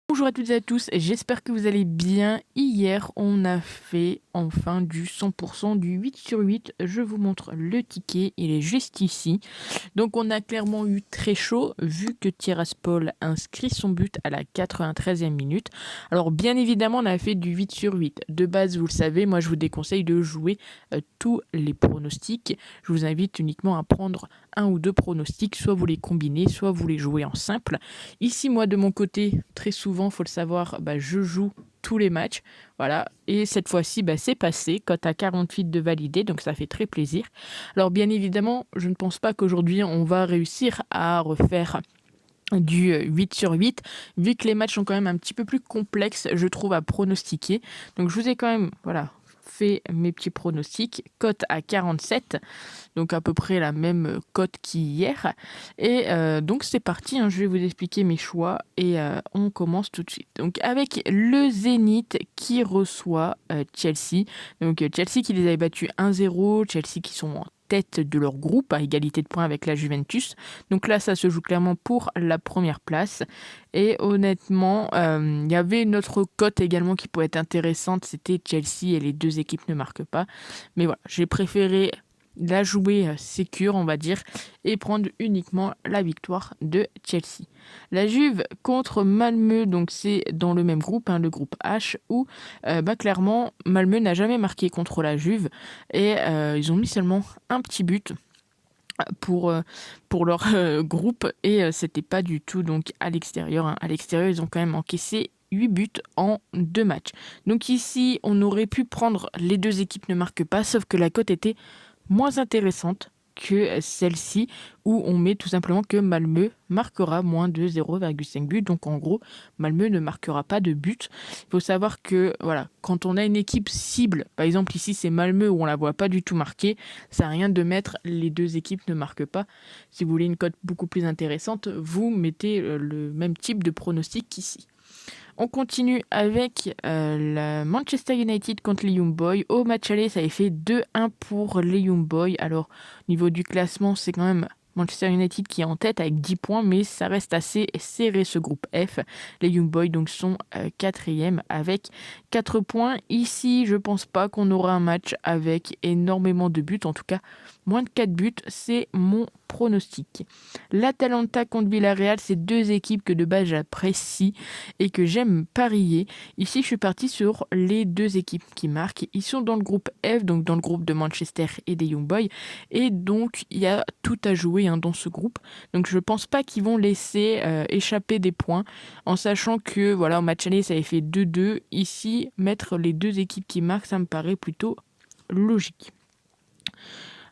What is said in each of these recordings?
Bonjour à toutes et à tous, j'espère que vous allez bien. Hier, on a fait enfin du 100% du 8 sur 8. Je vous montre le ticket, il est juste ici. Donc on a clairement eu très chaud vu que Tiraspol inscrit son but à la 93e minute. Alors bien évidemment, on a fait du 8 sur 8. De base, vous le savez, moi je vous déconseille de jouer tous les pronostics. Je vous invite uniquement à prendre un ou deux pronostics, soit vous les combinez, soit vous les jouez en simple. Ici, moi, de mon côté, très souvent, faut le savoir, je joue tous les matchs. Voilà. Et cette fois-ci, c'est passé. Cote à 48 de validé, donc ça fait très plaisir. Alors, bien évidemment, je ne pense pas qu'aujourd'hui, on va réussir à refaire du 8 sur 8, vu que les matchs sont quand même un petit peu plus complexes, je trouve, à pronostiquer. Donc, je vous ai quand même, fait mes petits pronostics. Cote à 47, donc à peu près la même cote qu'hier. Et donc c'est parti, je vais vous expliquer mes choix et on commence tout de suite. Donc avec le Zénith qui reçoit Chelsea. Donc Chelsea qui les avait battus 1-0, Chelsea qui sont en tête de leur groupe à égalité de points avec la Juventus. Donc là, ça se joue clairement pour la première place. Et honnêtement, il y avait une autre cote également qui pourrait être intéressante, c'était Chelsea et les deux équipes ne marquent pas. Mais voilà, j'ai préféré la jouer sécure, on va dire, et prendre uniquement la victoire de Chelsea. La Juve contre Malmö, donc c'est dans le même groupe, le groupe H, où clairement Malmö n'a jamais marqué contre la Juve et ils ont mis seulement un petit but pour leur groupe et c'était pas du tout donc à l'extérieur. À l'extérieur, ils ont quand même encaissé 8 buts en 2 matchs. Donc ici, on aurait pu prendre les deux équipes ne marquent pas, sauf que la cote était moins intéressante que celle-ci où on met tout simplement que Malmö marquera moins de 0,5 buts. Donc en gros, Malmö ne marquera pas de but. Il faut savoir que quand on a une équipe cible, par exemple ici c'est Malmö où on la voit pas du tout marquer, ça n'a rien de mettre les deux équipes ne marquent pas. Si vous voulez une cote beaucoup plus intéressante, vous mettez le même type de pronostic qu'ici. On continue avec la Manchester United contre les Young Boys. Au match aller, ça avait fait 2-1 pour les Young Boys. Alors, au niveau du classement, c'est quand même Manchester United qui est en tête avec 10 points, mais ça reste assez serré ce groupe F. Les Young Boys donc sont quatrième avec 4 points. Ici, je pense pas qu'on aura un match avec énormément de buts. En tout cas, moins de 4 buts, c'est mon pronostic. L'Atalanta contre Villarreal, c'est deux équipes que de base j'apprécie et que j'aime parier. Ici, je suis parti sur les deux équipes qui marquent. Ils sont dans le groupe F, donc dans le groupe de Manchester et des Young Boys. Et donc, il y a tout à jouer dans ce groupe. Donc, je ne pense pas qu'ils vont laisser échapper des points, en sachant que, au match aller, ça avait fait 2-2. Ici, mettre les deux équipes qui marquent, ça me paraît plutôt logique.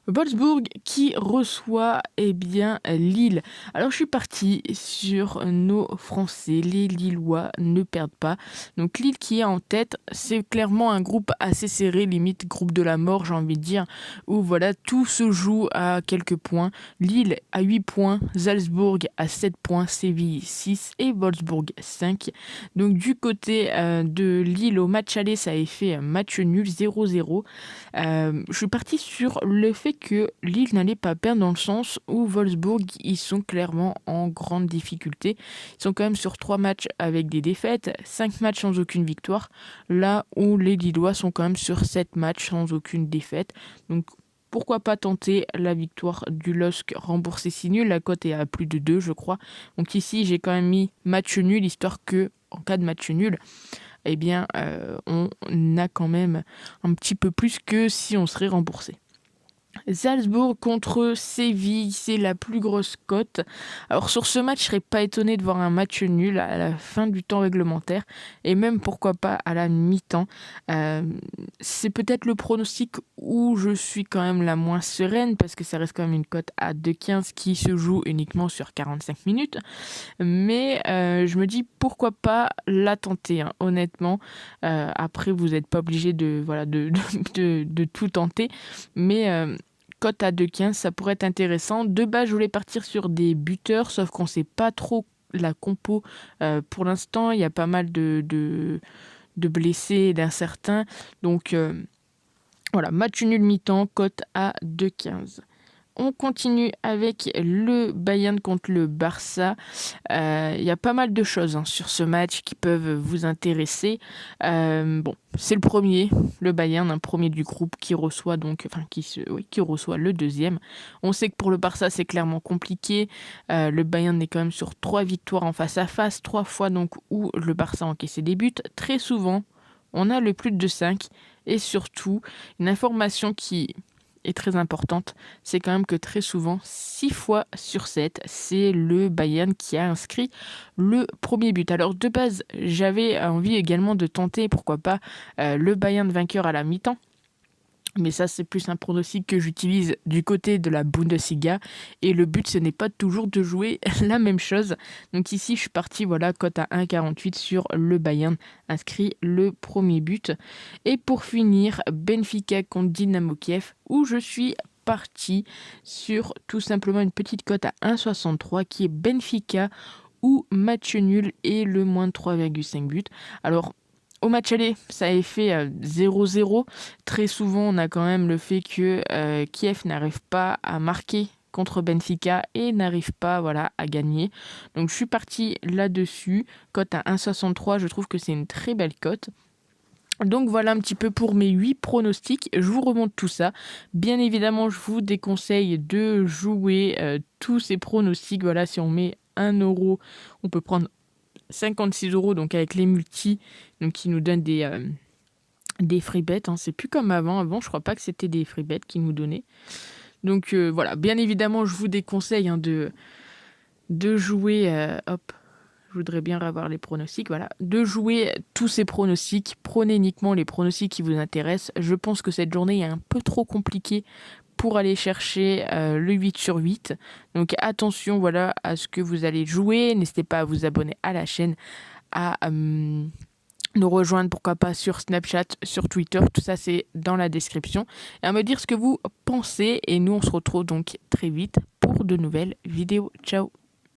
Wolfsburg qui reçoit Lille. Alors je suis partie sur nos Français, les Lillois ne perdent pas. Donc Lille qui est en tête, c'est clairement un groupe assez serré, limite groupe de la mort j'ai envie de dire, où tout se joue à quelques points. Lille à 8 points, Salzbourg à 7 points, Séville 6 et Wolfsburg 5. Donc du côté de Lille au match aller, ça a fait match nul 0-0. Je suis partie sur le fait que Lille n'allait pas perdre dans le sens où Wolfsburg, ils sont clairement en grande difficulté. Ils sont quand même sur 3 matchs avec des défaites, 5 matchs sans aucune victoire, là où les Lillois sont quand même sur 7 matchs sans aucune défaite. Donc pourquoi pas tenter la victoire du LOSC remboursé si nul, la cote est à plus de 2 je crois. Donc ici j'ai quand même mis match nul, histoire que en cas de match nul, on a quand même un petit peu plus que si on serait remboursé. Salzbourg contre Séville, c'est la plus grosse cote. Alors sur ce match, je serais pas étonné de voir un match nul à la fin du temps réglementaire et même pourquoi pas à la mi-temps. C'est peut-être le pronostic où je suis quand même la moins sereine parce que ça reste quand même une cote à 2,15 qui se joue uniquement sur 45 minutes. Mais je me dis pourquoi pas la tenter, honnêtement. Après, vous n'êtes pas obligé de tout tenter, mais cote à 2,15, ça pourrait être intéressant. De base, je voulais partir sur des buteurs, sauf qu'on ne sait pas trop la compo pour l'instant. Il y a pas mal de blessés et d'incertains. Donc, match nul mi-temps, cote à 2,15. on continue avec le Bayern contre le Barça. Il y a pas mal de choses sur ce match qui peuvent vous intéresser. Bon, c'est le premier, le Bayern, un premier du groupe qui reçoit qui reçoit le deuxième. On sait que pour le Barça, c'est clairement compliqué. Le Bayern est quand même sur 3 victoires en face à face, 3 fois donc où le Barça a encaissé des buts. Très souvent, on a le plus de 5 et surtout, une information qui est très importante, c'est quand même que très souvent, 6 fois sur 7, c'est le Bayern qui a inscrit le premier but. Alors de base, j'avais envie également de tenter, pourquoi pas, le Bayern vainqueur à la mi-temps. Mais ça, c'est plus un pronostic que j'utilise du côté de la Bundesliga. Et le but, ce n'est pas toujours de jouer la même chose. Donc ici, je suis parti, voilà, cote à 1,48 sur le Bayern, inscrit le premier but. Et pour finir, Benfica contre Dynamo Kiev, où je suis parti sur tout simplement une petite cote à 1,63 qui est Benfica ou match nul et le moins de 3,5 buts. Alors, au match aller, ça avait fait 0-0. Très souvent, on a quand même le fait que Kiev n'arrive pas à marquer contre Benfica et n'arrive pas à gagner. Donc je suis parti là-dessus. Cote à 1,63, je trouve que c'est une très belle cote. Donc voilà un petit peu pour mes 8 pronostics. Je vous remonte tout ça. Bien évidemment, je vous déconseille de jouer tous ces pronostics. Voilà, si on met 1 euro, on peut prendre 56 euros, donc avec les multis, donc qui nous donnent des free bets. C'est plus comme avant. Avant, je crois pas que c'était des free bets qu'ils nous donnaient. Donc voilà, bien évidemment, je vous déconseille de jouer. Je voudrais bien revoir les pronostics. Voilà, de jouer tous ces pronostics. Prenez uniquement les pronostics qui vous intéressent. Je pense que cette journée est un peu trop compliquée pour aller chercher le 8 sur 8. Donc attention à ce que vous allez jouer. N'hésitez pas à vous abonner à la chaîne, à nous rejoindre pourquoi pas sur Snapchat, sur Twitter. Tout ça c'est dans la description. Et à me dire ce que vous pensez. Et nous on se retrouve donc très vite pour de nouvelles vidéos. Ciao.